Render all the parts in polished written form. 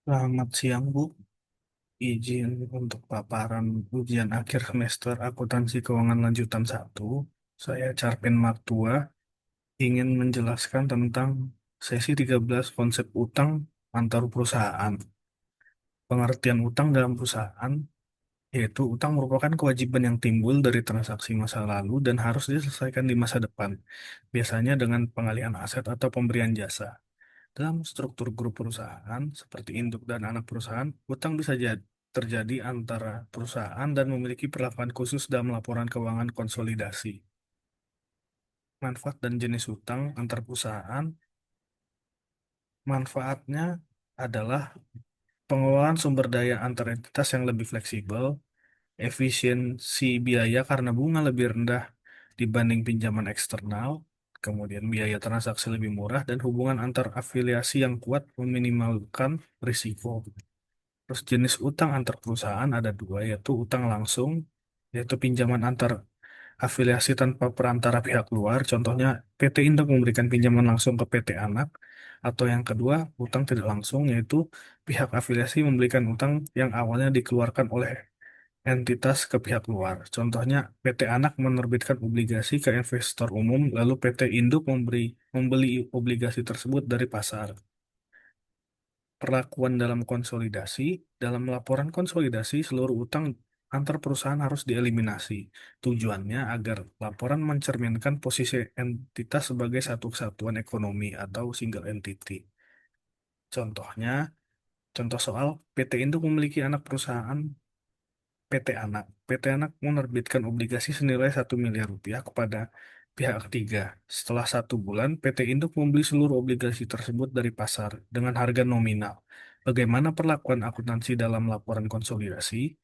Selamat siang, Bu. Izin untuk paparan ujian akhir semester akuntansi keuangan lanjutan satu. Saya Charpen Martua ingin menjelaskan tentang sesi 13 konsep utang antar perusahaan. Pengertian utang dalam perusahaan yaitu utang merupakan kewajiban yang timbul dari transaksi masa lalu dan harus diselesaikan di masa depan, biasanya dengan pengalihan aset atau pemberian jasa. Dalam struktur grup perusahaan, seperti induk dan anak perusahaan, utang bisa terjadi antara perusahaan dan memiliki perlakuan khusus dalam laporan keuangan konsolidasi. Manfaat dan jenis utang antar perusahaan, manfaatnya adalah pengelolaan sumber daya antar entitas yang lebih fleksibel, efisiensi biaya karena bunga lebih rendah dibanding pinjaman eksternal, kemudian biaya transaksi lebih murah, dan hubungan antar afiliasi yang kuat meminimalkan risiko. Terus jenis utang antar perusahaan ada dua, yaitu utang langsung, yaitu pinjaman antar afiliasi tanpa perantara pihak luar. Contohnya PT Induk memberikan pinjaman langsung ke PT Anak. Atau yang kedua, utang tidak langsung, yaitu pihak afiliasi memberikan utang yang awalnya dikeluarkan oleh entitas ke pihak luar. Contohnya PT Anak menerbitkan obligasi ke investor umum, lalu PT Induk membeli obligasi tersebut dari pasar. Perlakuan dalam konsolidasi, dalam laporan konsolidasi, seluruh utang antar perusahaan harus dieliminasi. Tujuannya agar laporan mencerminkan posisi entitas sebagai satu kesatuan ekonomi atau single entity. Contohnya, contoh soal PT Induk memiliki anak perusahaan PT Anak. PT Anak menerbitkan obligasi senilai 1 miliar rupiah kepada pihak ketiga. Setelah 1 bulan, PT Induk membeli seluruh obligasi tersebut dari pasar dengan harga nominal. Bagaimana perlakuan akuntansi dalam laporan konsolidasi?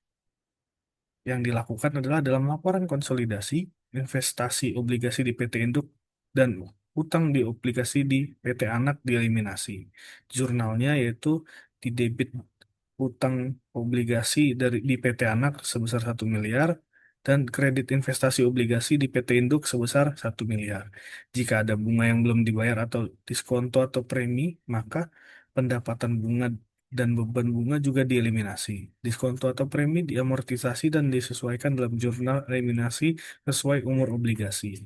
Yang dilakukan adalah dalam laporan konsolidasi, investasi obligasi di PT Induk dan utang di obligasi di PT Anak dieliminasi. Jurnalnya yaitu di debit utang obligasi di PT Anak sebesar 1 miliar dan kredit investasi obligasi di PT Induk sebesar 1 miliar. Jika ada bunga yang belum dibayar atau diskonto atau premi, maka pendapatan bunga dan beban bunga juga dieliminasi. Diskonto atau premi diamortisasi dan disesuaikan dalam jurnal eliminasi sesuai umur obligasi.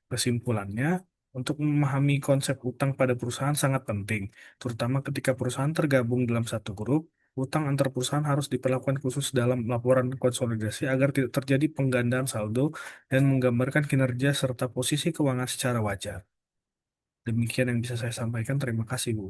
Kesimpulannya, untuk memahami konsep utang pada perusahaan sangat penting, terutama ketika perusahaan tergabung dalam satu grup. Utang antar perusahaan harus diperlakukan khusus dalam laporan konsolidasi agar tidak terjadi penggandaan saldo dan menggambarkan kinerja serta posisi keuangan secara wajar. Demikian yang bisa saya sampaikan. Terima kasih, Bu.